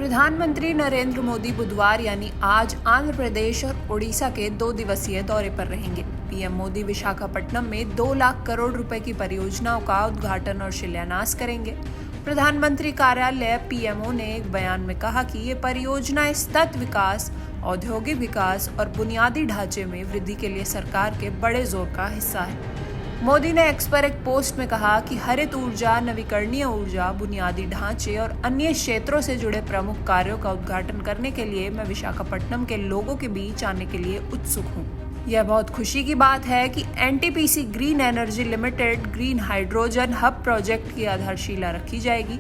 प्रधानमंत्री नरेंद्र मोदी बुधवार यानी आज आंध्र प्रदेश और ओडिशा के 2 दिवसीय दौरे पर रहेंगे। पीएम मोदी विशाखापट्टनम में 2 लाख करोड़ रुपए की परियोजनाओं का उद्घाटन और शिलान्यास करेंगे। प्रधानमंत्री कार्यालय पीएमओ ने एक बयान में कहा कि ये परियोजनाएं सतत विकास, औद्योगिक विकास और बुनियादी ढांचे में वृद्धि के लिए सरकार के बड़े जोर का हिस्सा है। मोदी ने एक्स पर एक पोस्ट में कहा कि हरित ऊर्जा, नवीकरणीय ऊर्जा, बुनियादी ढांचे और अन्य क्षेत्रों से जुड़े प्रमुख कार्यों का उद्घाटन करने के लिए मैं विशाखापट्टनम के लोगों के बीच आने के लिए उत्सुक हूँ। यह बहुत खुशी की बात है कि NTPC green energy limited green hydrogen hub project की आधारशिला रखी जाएगी।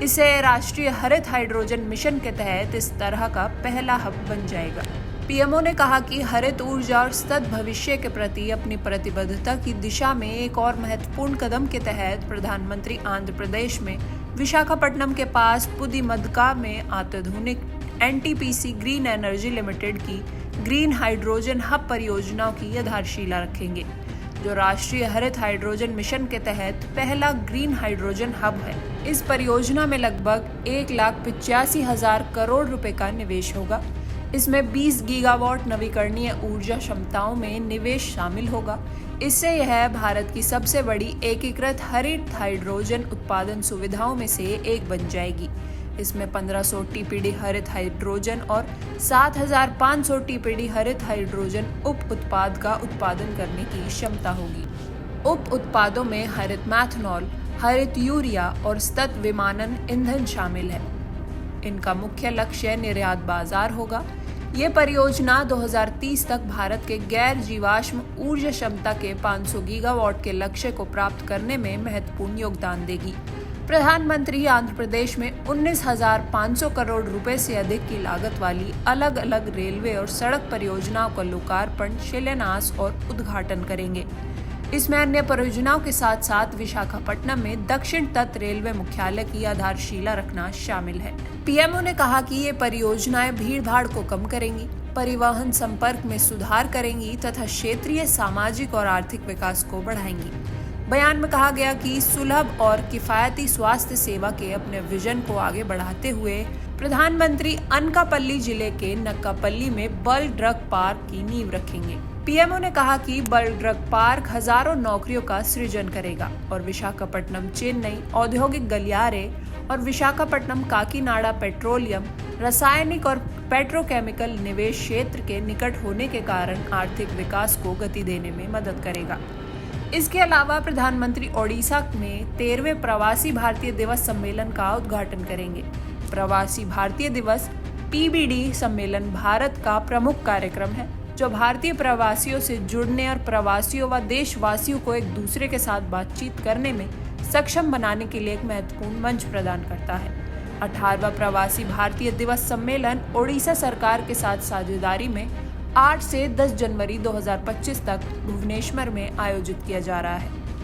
इसे राष्ट्रीय हरित हाइड्रोजन मिशन के तहत इस तरह का पहला हब बन जाएगा। पीएमओ ने कहा कि हरित ऊर्जा और सतत भविष्य के प्रति अपनी प्रतिबद्धता की दिशा में एक और महत्वपूर्ण कदम के तहत प्रधानमंत्री आंध्र प्रदेश में विशाखापट्टनम के पास पुदिमदका में अत्याधुनिक एनटीपीसी ग्रीन एनर्जी लिमिटेड की ग्रीन हाइड्रोजन हब परियोजनाओं की आधारशिला रखेंगे, जो राष्ट्रीय हरित हाइड्रोजन मिशन के तहत पहला ग्रीन हाइड्रोजन हब है। इस परियोजना में लगभग 1,85,000 करोड़ रुपए का निवेश होगा। इसमें 20 गीगावाट नवीकरणीय ऊर्जा क्षमताओं में निवेश शामिल होगा। इससे यह भारत की सबसे बड़ी एकीकृत हरित हाइड्रोजन उत्पादन सुविधाओं में से एक बन जाएगी। इसमें 1500 टीपीडी हरित हाइड्रोजन और 7,500 टीपीडी हरित हाइड्रोजन उप उत्पाद का उत्पादन करने की क्षमता होगी। उप उत्पादों में हरित मैथनॉल, हरित यूरिया और सतत विमानन ईंधन शामिल है। इनका मुख्य लक्ष्य निर्यात बाजार होगा। ये परियोजना 2030 तक भारत के गैर जीवाश्म ऊर्जा क्षमता के 500 गीगावाट के लक्ष्य को प्राप्त करने में महत्वपूर्ण योगदान देगी। प्रधानमंत्री आंध्र प्रदेश में 19,500 करोड़ रुपए से अधिक की लागत वाली अलग अलग रेलवे और सड़क परियोजनाओं का लोकार्पण, शिलान्यास और उद्घाटन करेंगे। इसमें अन्य परियोजनाओं के साथ साथ विशाखापट्टनम में दक्षिण तट रेलवे मुख्यालय की आधारशिला रखना शामिल है। पीएमओ ने कहा कि ये परियोजनाएं भीड़-भाड़ को कम करेंगी, परिवहन संपर्क में सुधार करेंगी तथा क्षेत्रीय सामाजिक और आर्थिक विकास को बढ़ाएंगी। बयान में कहा गया कि सुलभ और किफायती स्वास्थ्य सेवा के अपने विजन को आगे बढ़ाते हुए प्रधानमंत्री अनकापल्ली जिले के नक्कापल्ली में बल्क ड्रग पार्क की नींव रखेंगे। पीएमओ ने कहा कि बल्क ड्रग पार्क हजारों नौकरियों का सृजन करेगा और विशाखापट्टनम चेन्नई औद्योगिक गलियारे और विशाखापट्टनम काकीनाडा पेट्रोलियम, रासायनिक और पेट्रोकेमिकल निवेश क्षेत्र के निकट होने के कारण आर्थिक विकास को गति देने में मदद करेगा। इसके अलावा प्रधानमंत्री ओडिशा में 13वें प्रवासी भारतीय दिवस सम्मेलन का उद्घाटन करेंगे। प्रवासी भारतीय दिवस पीबीडी सम्मेलन भारत का प्रमुख कार्यक्रम है, जो भारतीय प्रवासियों से जुड़ने और प्रवासियों व देशवासियों को एक दूसरे के साथ बातचीत करने में सक्षम बनाने के लिए एक महत्वपूर्ण मंच प्रदान करता है। 18वां प्रवासी भारतीय दिवस सम्मेलन ओडिशा सरकार के साथ साझेदारी में 8 से 10 जनवरी 2025 तक भुवनेश्वर में आयोजित किया जा रहा है।